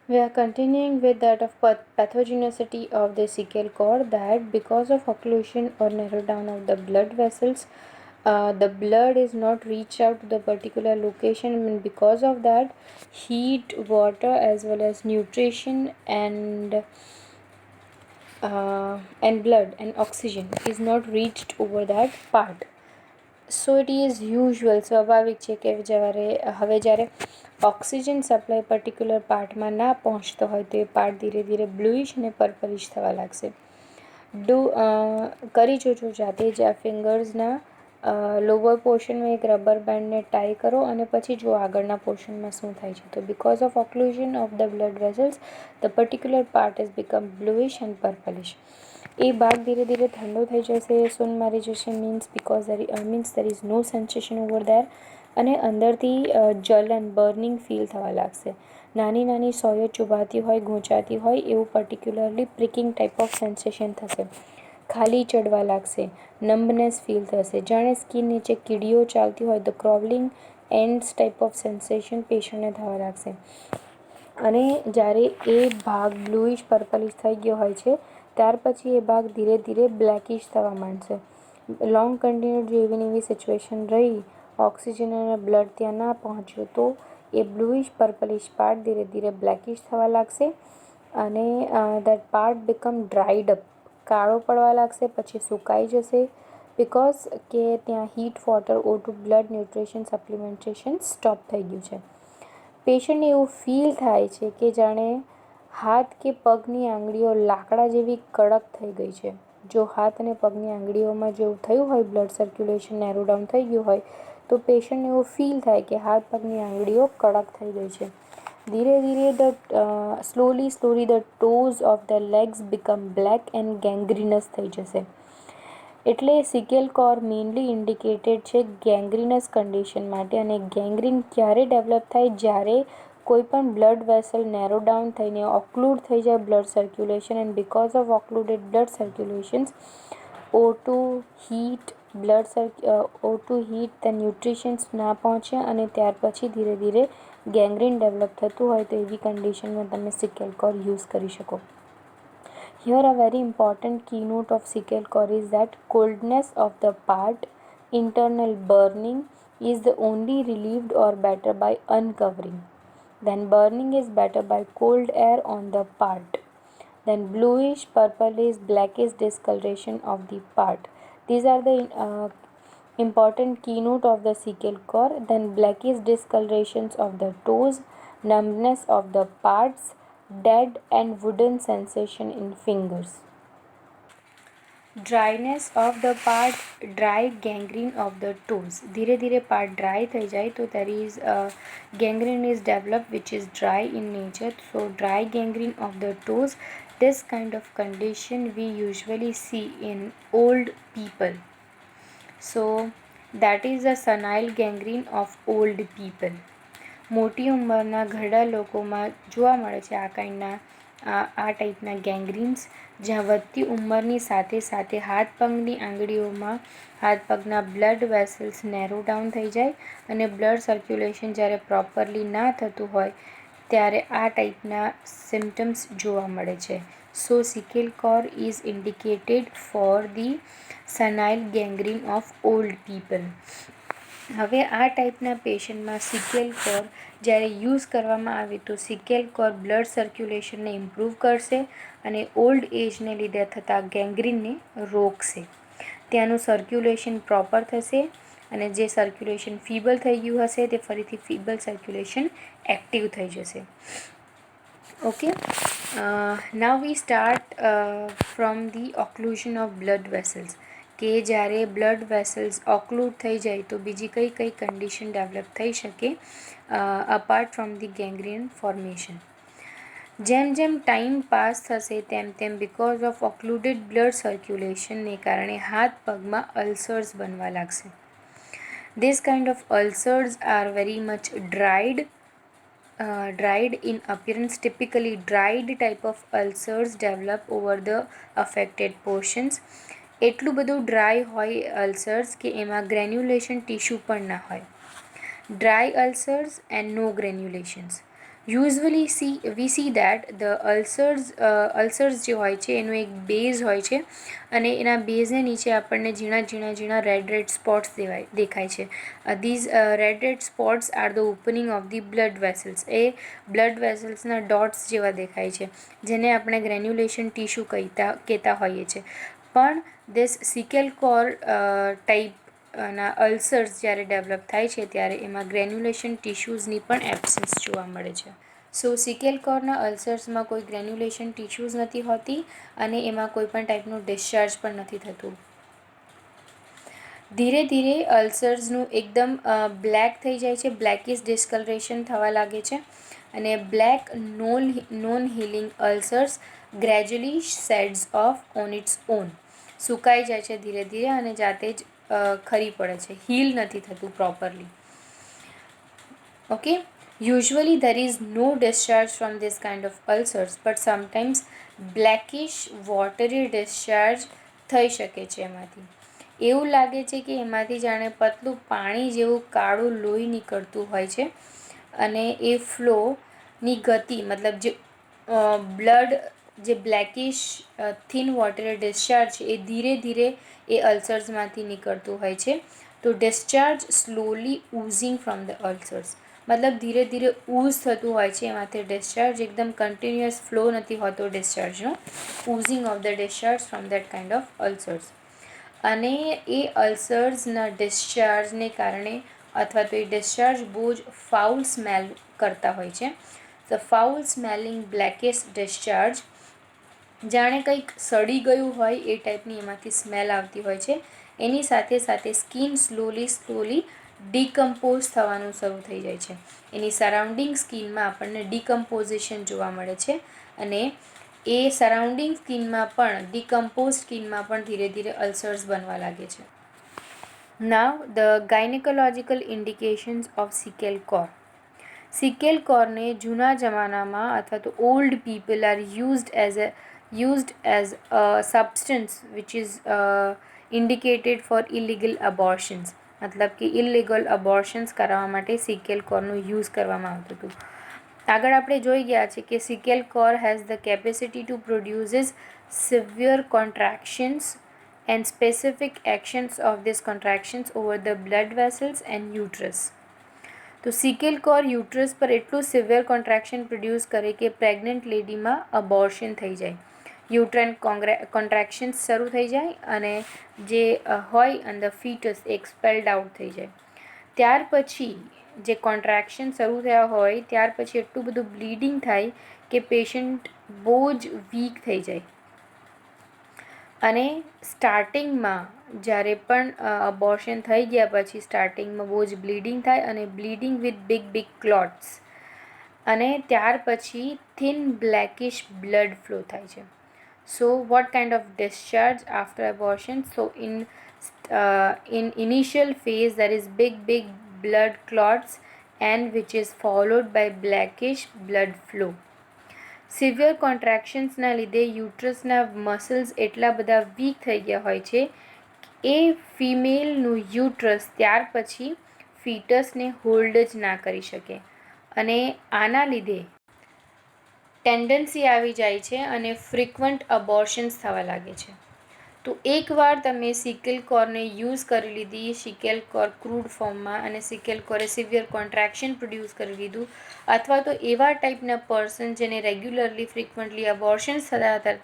We are continuing with that of pathogenicity of the Sickle cord, that because of occlusion or narrow down of the blood vessels, the blood is not reached out to the particular location, and because of that, heat, water, as well as nutrition and blood and oxygen is not reached over that part. So it is usual સ્વાભાવિક છે કે જ્યારે oxygen supply particular પાર્ટમાં ના પહોંચતો હોય તો એ part ધીરે ધીરે બ્લુઇશ અને પર્પલિશ થવા લાગશે. કરી જોજો જાતે જ આ ફિંગર્સના લોવર પોર્શનમાં એક રબર બેન્ડને ટાઈ કરો અને પછી જો આગળના પોર્શનમાં શું થાય છે. તો because of occlusion of the blood vessels the particular part is become bluish and purplish. એ ભાગ ધીરે ધીરે ઠંડો થઈ જશે, સૂન મારી જશે, means there is no sensation over there, અને અંદરથી જલન બર્નિંગ ફીલ થવા લાગશે. નાની નાની સોયો ચૂભાતી હોય, ગૂંચાતી હોય એવું પર્ટિક્યુલરલી પ્રિકિંગ ટાઈપ ઓફ સેન્સેશન થશે. ખાલી ચડવા લાગશે, નમ્બનેસ ફીલ થશે, જાણે સ્કિન નીચે કીડીઓ ચાલતી હોય. The crawling ants type of sensation પેશન્ટને થવા લાગશે. અને જ્યારે એ ભાગ બ્લુઇશ પર્પલિશ થઈ ગયો હોય છે ત્યાર પછી એ ભાગ ધીરે ધીરે બ્લેકિશ થવા માંડશે. લોંગ કન્ટિન્યુડ જો એવી એવી સિચ્યુએશન રહી, ઓક્સિજન અને બ્લડ ત્યાં ના પહોંચ્યો, તો એ બ્લુઇશ પર્પલિશ પાર્ટ ધીરે ધીરે બ્લેકિશ થવા લાગશે અને that part become dried up, કાળો પડવા લાગશે, પછી સુકાઈ જશે. બિકોઝ કે ત્યાં heat, water, O two, blood, nutrition, supplementation stop થઈ ગયું છે. પેશન્ટને એવું ફીલ થાય છે કે જાણે હાથ કે પગની આંગળીઓ લાકડા જેવી કડક થઈ ગઈ છે. જો હાથ અને પગની આંગળીઓમાં જેવું થયું હોય, બ્લડ સર્ક્યુલેશન નેરો ડાઉન થઈ ગયું હોય, તો પેશન્ટને એવું ફીલ થાય કે હાથ પગની આંગળીઓ કડક થઈ ગઈ છે. ધીરે ધીરે slowly the toes of the legs become black and gangrenous થઈ જશે. એટલે સિકેલ કોર મેઇનલી ઇન્ડિકેટેડ છે ગેંગ્રીનસ કન્ડિશન માટે. અને ગેંગ્રીન ક્યારે ડેવલપ થાય? જ્યારે કોઈ પણ બ્લડ વેસલ નેરો ડાઉન થઈને ઓક્લુડ થઈ જાય blood circulation, and because of occluded blood circulations O2 heat the nutritions ના પહોંચે અને ત્યાર પછી ધીરે ધીરે ગેંગ્રીન ડેવલપ થતું હોય તો એવી કન્ડિશનમાં તમે સિકેલ કોર યુઝ કરી શકો. Here a very important keynote of sickle core is that coldness of the part, internal burning is the only relieved or better by uncovering. Then burning is better by cold air on the part. Then bluish, purplish, blackish discoloration of the part. These are the important keynote of the sickle core. Then blackish discolorations of the toes, numbness of the parts, dead and wooden sensation in fingers. Dryness of the part, dry gangrene of the toes. ધીરે ધીરે part dry થઈ જાય તો there is gangrene is develop which is dry in nature. So dry gangrene of the toes, this kind of condition we usually see in old people. So that is the senile gangrene of old people. મોટી ઉંમરના ઘરડા લોકોમાં જોવા મળે છે આ ટાઈપના ગેંગ્રીન્સ, જ્યાં વધતી ઉંમરની સાથે સાથે હાથ પગની આંગળીઓમાં હાથ પગના બ્લડ વેસલ્સ નેરો ડાઉન થઈ જાય અને બ્લડ સર્ક્યુલેશન જ્યારે પ્રોપરલી ના થતું હોય ત્યારે આ ટાઈપના સિમ્ટમ્સ જોવા મળે છે. So secale cor is indicated for the senile gangrene of old people. હવે આ ટાઈપના પેશન્ટમાં સિકેલ કોર જ્યારે યુઝ કરવામાં આવે તો સિકેલ કોર બ્લડ સર્ક્યુલેશનને ઇમ્પ્રૂવ કરશે અને ઓલ્ડ એજને લીધે થતા ગેંગ્રીનને રોકશે. ત્યાંનું સર્ક્યુલેશન પ્રોપર થશે અને જે સર્ક્યુલેશન ફીબલ થઈ ગયું હશે તે ફરીથી ફીબલ સર્ક્યુલેશન એક્ટિવ થઈ જશે. Okay, now we start from the occlusion of blood vessels. કે જ્યારે બ્લડ વેસલ્સ ઓક્લુડ થઈ જાય તો બીજી કઈ કઈ કન્ડિશન ડેવલપ થઈ શકે apart from the gangrene formation. જેમ જેમ ટાઈમ પાસ થશે તેમ તેમ બિકોઝ ઓફ ઓક્લુડેડ બ્લડ સર્ક્યુલેશનને કારણે હાથ પગમાં અલ્સર્સ બનવા લાગશે. This kind of ulcers are very much dried in appearance. Typically dried type of ulcers develop over the affected portions. એટલું બધું ડ્રાય હોય અલ્સર્સ કે એમાં ગ્રેન્યુલેશન ટીશ્યુ પણ ના હોય. Dry ulcers and no granulations. Usually we see that the ulcers જે હોય છે એનું એક બેઝ હોય છે અને એના બેઝને નીચે આપણને ઝીણા રેડ સ્પોટ્સ દેખાય છે. These red spots are the opening of the blood vessels. એ બ્લડ વેસલ્સના ડોટ્સ જેવા દેખાય છે, જેને આપણે ગ્રેન્યુલેશન ટીશ્યુ કહેતા હોઈએ છીએ. પણ ધીસ સિકેલ કોર ટાઈપના અલ્સર્સ જ્યારે ડેવલપ થાય છે ત્યારે એમાં ગ્રેન્યુલેશન ટિશ્યુઝની પણ એબ્સન્સ જોવા મળે છે. સો સિકેલ કોરના અલ્સર્સમાં કોઈ ગ્રેન્યુલેશન ટિશ્યુઝ નથી હોતી અને એમાં કોઈ પણ ટાઈપનું ડિસ્ચાર્જ પણ નથી થતું. ધીરે ધીરે અલ્સર્સનું એકદમ બ્લેક થઈ જાય છે, બ્લેકિશ ડિસ્કલરેશન થવા લાગે છે અને black non healing ulcers gradually sheds off on its own. સુકાઈ જાય છે ધીરે ધીરે અને જાતે જ ખરી પડે છે, હીલ નથી થતું properly. Okay, usually there is no discharge from this kind of ulcers, but sometimes blackish watery discharge થઈ શકે છે એમાંથી. એવું લાગે છે કે એમાંથી જાણે પતલું પાણી જેવું કાળું લોહી નીકળતું હોય છે અને એ ફ્લોની ગતિ મતલબ જે બ્લડ જે બ્લેકિશ થિન વોટરી ડિસ્ચાર્જ છે એ ધીરે ધીરે એ અલ્સર્સમાંથી નીકળતું હોય છે. તો ડિસ્ચાર્જ સ્લોલી ઓઝિંગ ફ્રોમ ધ અલ્સર્સ, મતલબ ધીરે ધીરે ઓઝ થતું હોય છે એમાંથી ડિસ્ચાર્જ, એકદમ કન્ટિન્યુઅસ ફ્લો નથી હોતો ડિસ્ચાર્જનો. Oozing of the discharge from that kind of ulcers. અને એ અલ્સર્સના ડિસ્ચાર્જને કારણે અથવા તો એ ડિસ્ચાર્જ બહુ જ ફાઉલ સ્મેલ કરતા હોય છે. ધ ફાઉલ સ્મેલિંગ બ્લેકિશ ડિસ્ચાર્જ, જાણે કંઈક સડી ગયું હોય એ ટાઈપની એમાંથી સ્મેલ આવતી હોય છે. એની સાથે સાથે સ્કિન સ્લોલી ડીકમ્પોઝ થવાનું શરૂ થઈ જાય છે. એની સરાઉન્ડિંગ સ્કિનમાં આપણને ડીકમ્પોઝિશન જોવા મળે છે અને એ સરાઉન્ડિંગ સ્કિનમાં પણ ડીકમ્પોઝ સ્કિનમાં પણ ધીરે ધીરે અલ્સર્સ બનવા લાગે છે. Now the gynaecological indications of secale cor. Secale કોરને જૂના જમાનામાં અથવા તો old people are used as a substance which is indicated for illegal abortions. મતલબ કે ઇલીગલ અબોર્શન્સ કરાવવા માટે સિકેલ કોરનું યુઝ કરવામાં આવતું હતું. આગળ આપણે જોઈ ગયા છે કે secale cor has the capacity to produces severe contractions and specific actions of this contractions over the blood vessels and uterus. તો સિકેલ કોર યુટ્રસ પર એટલું સિવિયર કોન્ટ્રાક્શન પ્રોડ્યુસ કરે કે પ્રેગ્નન્ટ લેડીમાં અબોર્શન થઈ જાય, યુટ્રાઇન કોન્ટ્રાક્શન્સ શરૂ થઈ જાય અને જે હોય અંદર ફીટસ એક્સપેલ્ડ આઉટ થઈ જાય. ત્યાર પછી જે કોન્ટ્રાક્શન શરૂ થયા હોય ત્યાર પછી એટલું બધું બ્લીડિંગ થાય કે પેશન્ટ બહુ જ વીક થઈ જાય. અને સ્ટાર્ટિંગમાં જ્યારે પણ અબોર્શન થઈ ગયા પછી સ્ટાર્ટિંગમાં બહુ જ બ્લીડિંગ થાય અને બ્લીડિંગ વિથ બિગ ક્લોટ્સ, અને ત્યાર પછી થિન બ્લેકિશ બ્લડ ફ્લો થાય છે. So what kind of discharge after abortion? So in initial phase there is big blood clots and which is followed by blackish blood flow. Severe કોન્ટ્રાક્શન્સના લીધે યુટ્રસના muscles એટલા બધા વીક થઈ ગયા હોય છે એ ફિમેલનું યુટ્રસ ત્યાર પછી ફીટસને હોલ્ડ જ ના કરી શકે અને આના લીધે ટેન્ડન્સી આવી જાય છે અને ફ્રિકવન્ટ અબોર્શન્સ થવા લાગે છે. તો એકવાર તમે સિકેલ કોરને યુઝ કરી લીધી, સિકેલ કોર ક્રૂડ ફોર્મમાં અને સિકેલ કોરે સિવિયર કોન્ટ્રાક્શન પ્રોડ્યુસ કરી લીધું, અથવા તો એવા ટાઈપના પર્સન જેને રેગ્યુલરલી ફ્રિકવન્ટલી અબોર્શન્સ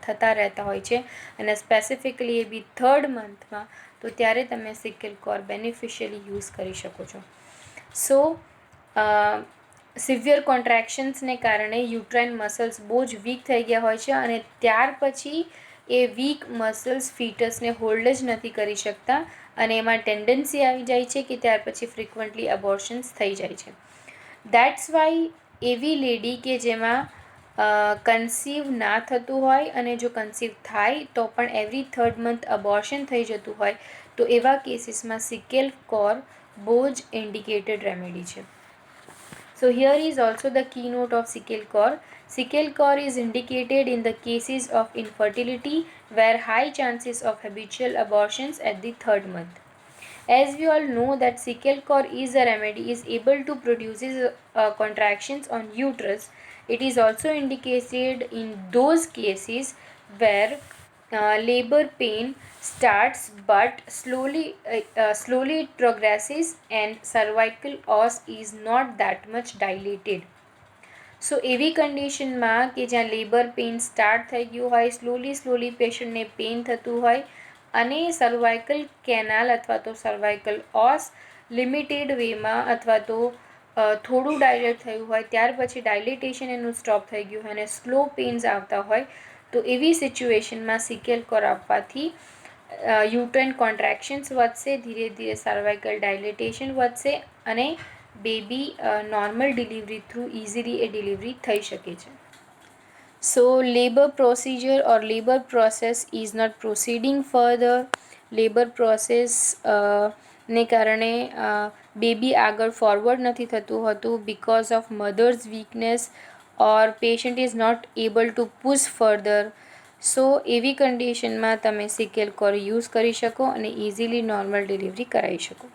થતા રહેતા હોય છે અને સ્પેસિફિકલી એ બી 3rd મંથમાં, તો ત્યારે તમે સિકેલ કોર બેનિફિશિયલી યુઝ કરી શકો છો. સો સિવિયર કોન્ટ્રાક્શન્સને કારણે યુટ્રાઇન મસલ્સ બહુ જ વીક થઈ ગયા હોય છે અને ત્યાર પછી એ વીક મસલ્સ ફીટસને હોલ્ડ જ નથી કરી શકતા અને એમાં ટેન્ડન્સી આવી જાય છે કે ત્યાર પછી ફ્રિકવન્ટલી અબોર્શન્સ થઈ જાય છે. દેટ્સ વાય એવી લેડી કે જેમાં કન્સીવ ના થતું હોય અને જો કન્સીવ થાય તો પણ એવરી 3rd મંથ અબોર્શન થઈ જતું હોય, તો એવા કેસીસમાં સિકેલ કોર બહુ જ ઇન્ડિકેટેડ રેમેડી છે. So here is also the keynote of sickle core. Sickle core is indicated in the cases of infertility where high chances of habitual abortions at the 3rd month. As we all know that Sickle core is a remedy is able to produce contractions on uterus. It is also indicated in those cases where labor pain starts but slowly it progresses and cervical os is not that much dilated. સો એવી કન્ડિશનમાં કે જ્યાં labour pain start થઈ ગયું હોય, slowly પેશન્ટને pain થતું હોય અને સર્વાઇકલ કેનાલ અથવા તો સર્વાઇકલ ઓસ લિમિટેડ વેમાં અથવા તો થોડું ડાયલેટ થયું હોય ત્યાર પછી ડાયલિટેશન એનું સ્ટોપ થઈ ગયું હોય અને સ્લો પેઇન્સ આવતા હોય તો એવી સિચ્યુએશનમાં સિકેલ કોર આપવાથી યુટ્રાઇન કોન્ટ્રાક્શન્સ વધશે, ધીરે ધીરે સર્વાઇકલ ડાયલિટેશન વધશે અને baby normal delivery through easily a delivery થઈ શકે છે. So labour procedure or labour process is not proceeding further. Labour process ને કારણે બેબી આગળ ફોરવર્ડ નથી થતું હતું because of mother's weakness or patient is not able to push further. So એવી કન્ડિશનમાં તમે સિકેલ કોર યુઝ કરી શકો અને ઇઝીલી નોર્મલ ડિલિવરી કરાવી શકો.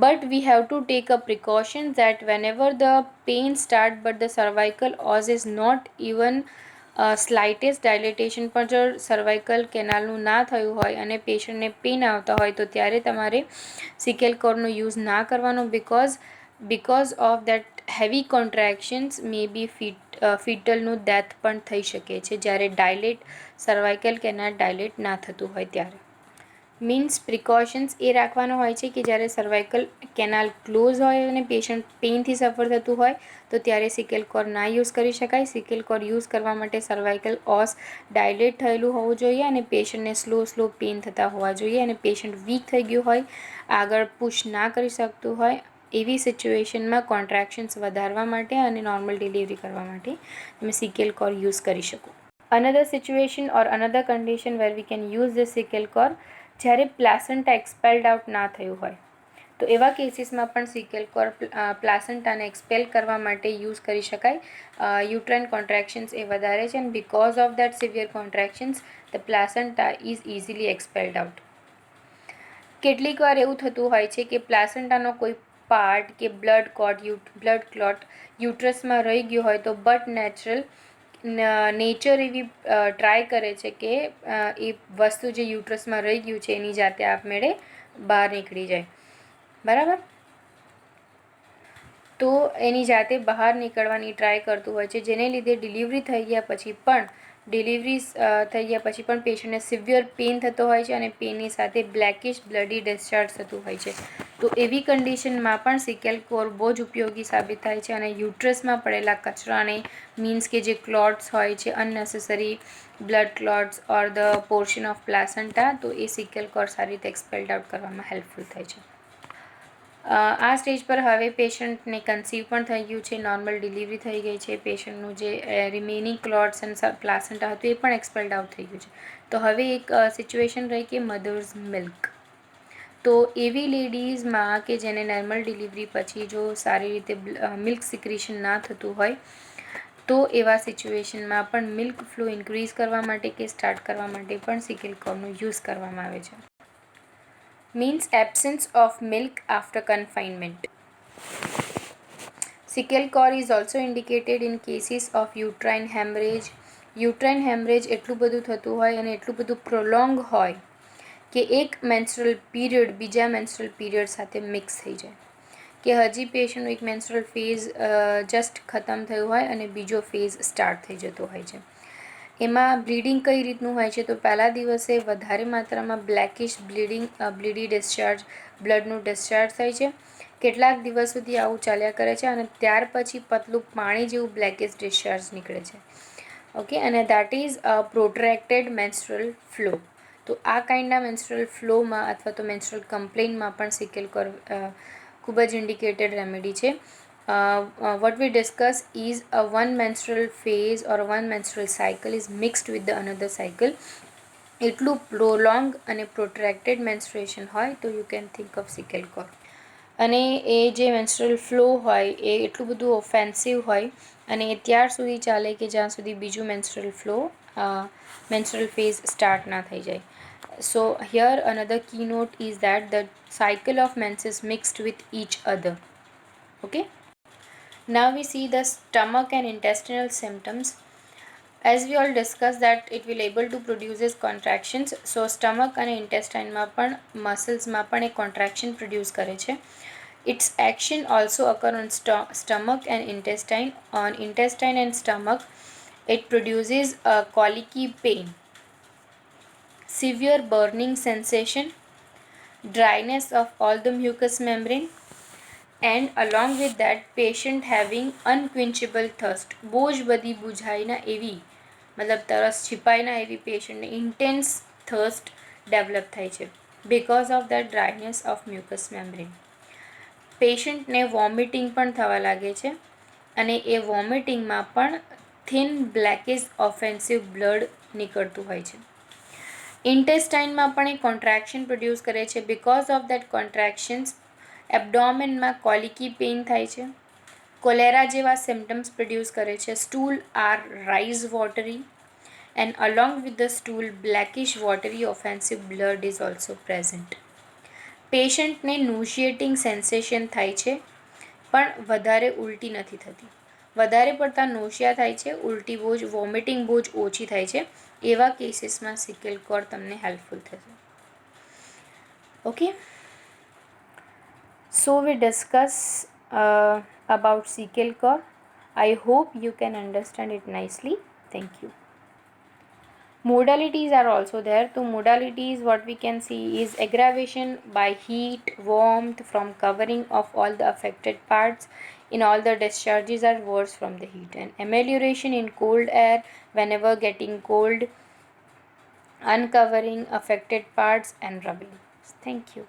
But we have to take a precaution that whenever the pain start but the cervical os is not even slightest dilatation પણ જો સર્વાઇકલ કેનાલનું ના થયું હોય અને પેશન્ટને પેઇન આવતા હોય તો ત્યારે તમારે સિકેલ કોરનો યુઝ ના કરવાનો because of that heavy contractions maybe ફિટલનું ડેથ પણ થઈ શકે છે જ્યારે સર્વાઇકલ કેનાલ ડાયલેટ ના થતું હોય ત્યારે. મીન્સ પ્રિકોશન્સ એ રાખવાનો હોય છે કે જ્યારે સર્વાઇકલ કેનાલ ક્લોઝ હોય અને પેશન્ટ પેઇનથી સફર થતું હોય તો ત્યારે સિકેલ કોર ના યુઝ કરી શકાય. સિકેલ કોર યુઝ કરવા માટે સર્વાઇકલ ઓસ ડાયલેટ થયેલું હોવું જોઈએ અને પેશન્ટને સ્લો પેઇન થતા હોવા જોઈએ અને પેશન્ટ વીક થઈ ગયું હોય, આગળ પુશ ના કરી શકતું હોય એવી સિચ્યુએશનમાં કોન્ટ્રાક્શન્સ વધારવા માટે અને નોર્મલ ડિલિવરી કરવા માટે તમે સિકેલ કોર યુઝ કરી શકો. Another situation or another condition where we can use this secale cor જ્યારે પ્લાસન્ટા એક્સપેલ્ડ આઉટ ના થયું હોય તો એવા કેસીસમાં પણ સિકેલ કોર પ્લાસન્ટાને એક્સપેલ કરવા માટે યુઝ કરી શકાય. યુટ્રાઇન કોન્ટ્રાક્શન્સ એ વધારે છે અને because of that severe contractions the placenta is easily expelled out. કેટલીક વાર એવું થતું હોય છે કે પ્લાસન્ટાનો કોઈ પાર્ટ કે બ્લડ ક્લોટ યુટ્રસમાં રહી ગયું હોય તો બટ નેચર એવી ટ્રાય કરે છે કે એ વસ્તુ જે યુટ્રસમાં રહી ગયું છે એની જાતે આપમેળે બહાર નીકળી જાય. બરાબર? તો એની જાતે બહાર નીકળવાની ટ્રાય કરતું હોય છે જેને લીધે ડિલિવરી થઈ ગયા પછી પણ પેશન્ટને સિવિયર પેઇન થતો હોય છે અને પેઇનની સાથે બ્લેકિશ બ્લડી ડિસ્ચાર્જ થતું હોય છે. તો એવી કન્ડિશનમાં પણ સિકેલ કોર બહુ જ ઉપયોગી સાબિત થાય છે અને યુટ્રસમાં પડેલા કચરાને મીન્સ કે જે ક્લોટ્સ હોય છે unnecessary blood clots or the portion of placenta તો એ સિકેલ કોર સારી રીતે એક્સપેલ્ડ આઉટ કરવામાં હેલ્પફુલ થાય છે. આ સ્ટેજ પર હવે પેશન્ટને કન્સીવ પણ થઈ ગયું છે, નોર્મલ ડિલિવરી થઈ ગઈ છે, પેશન્ટનું જે રિમેનિંગ ક્લોટ્સ એન્ડ પ્લાસન્ટા હતું એ પણ એક્સપેલ્ડ આઉટ થઈ ગયું છે. તો હવે એક સિચ્યુએશન રહી કે મધર્સ મિલ્ક. તો એવી લેડીઝમાં કે જેને નોર્મલ ડિલિવરી પછી જો સારી રીતે મિલ્ક સિક્રેશન ના થતું હોય તો એવા સિચ્યુએશનમાં પણ મિલ્ક ફ્લો ઇન્ક્રીઝ કરવા માટે કે સ્ટાર્ટ કરવા માટે પણ સિકેલ કોરનો યુઝ કરવામાં આવે છે. Means absence of milk after confinement. Sickle core is also indicated in cases of uterine hemorrhage. Uterine hemorrhage એટલું બધું થતું હોય અને એટલું બધું પ્રોલોંગ હોય કે એક મેન્સ્ટ્રુઅલ પીરિયડ બીજા મેન્સ્ટ્રુઅલ પીરિયડ સાથે મિક્સ થઈ જાય કે હજી પેશન્ટનો એક મેન્સ્ટ્રુઅલ ફેઝ જસ્ટ ખતમ થયું હોય અને બીજો ફેઝ સ્ટાર્ટ થઈ જતો હોય છે. એમાં બ્લીડિંગ કઈ રીતનું હોય છે તો પહેલા દિવસે વધારે માત્રામાં બ્લેકિશ બ્લીડી ડિસ્ચાર્જ બ્લડનું ડિસ્ચાર્જ થાય છે. કેટલાક દિવસ સુધી આવું ચાલ્યા કરે છે અને ત્યાર પછી પતલું પાણી જેવું બ્લેકિશ ડિસ્ચાર્જ નીકળે છે. ઓકે, અને દેટ ઇઝ પ્રોટ્રેક્ટેડ મેન્સ્ટ્રુઅલ ફ્લો. તો આ કાઇન્ડના મેન્સ્ટ્રુઅલ ફ્લોમાં અથવા તો મેન્સ્ટ્રુઅલ કમ્પ્લેઇનમાં પણ સિકેલ કોર ખૂબ જ ઇન્ડિકેટેડ રેમેડી છે. What we discuss is one menstrual phase or one menstrual cycle is mixed with the another cycle. એટલું પ્રોલોંગ અને પ્રોટ્રેક્ટેડ મેન્સ્ટ્રુએશન હોય તો you can think of secale cor. અને એ જે મેન્સ્ટ્રુઅલ ફ્લો હોય એ એટલું બધું ઓફેન્સિવ હોય અને એ ત્યાર સુધી ચાલે કે જ્યાં સુધી બીજું મેન્સ્ટ્રુઅલ ફેઝ સ્ટાર્ટ ના થઈ જાય. So here another keynote is that the cycle of menses mixed with each other. Okay. Now we see the stomach and intestinal symptoms. As we all discussed that it will able to produces contractions. So stomach અને intestine પણ musclesમાં પણ એક contraction produce કરે છે. Its action also occur on stomach and intestine. On intestine and stomach, it produces a colicky pain, severe burning sensation, dryness of all the mucous membrane, and along with that patient having unquenchable thirst. બહુ જ બધી બુઝાઈના એવી મતલબ તરસ છિપાઈના એવી પેશન્ટને intense થર્સ્ટ develop થાય છે because of the dryness of mucus membrane. પેશન્ટને વોમિટિંગ પણ થવા લાગે છે અને એ વોમિટિંગમાં પણ થિન બ્લેકિશ ઓફેન્સિવ બ્લડ નીકળતું હોય છે. ઇન્ટેસ્ટાઇનમાં પણ એ કોન્ટ્રાક્શન પ્રોડ્યુસ કરે છે. બિકોઝ ઓફ દેટ કોન્ટ્રાક્શન્સ એબડોમેનમાં કોલિકી પેઇન થાય છે. કોલેરા જેવા સિમ્ટમ્સ પ્રોડ્યુસ કરે છે. Stool are rice watery and along with the stool blackish watery offensive blood is also present. પેશન્ટને નોશિએટિંગ સેન્સેશન થાય છે પણ વધારે ઉલટી નથી થતી. વધારે પડતા નોશિયા થાય છે, ઉલટી બહુ જ વોમિટિંગ બહુ જ ઓછી થાય છે. એવા કેસીસમાં સિકલ કોર તમને હેલ્પફુલ થશે. Okay, so we discuss about sickle cell. I hope you can understand it nicely. Thank you. Modalities are also there. So modalities what we can see is aggravation by heat, warmth from covering of all the affected parts in all the discharges are worse from the heat, and amelioration in cold air whenever getting cold, uncovering affected parts and rubbing. Thank you.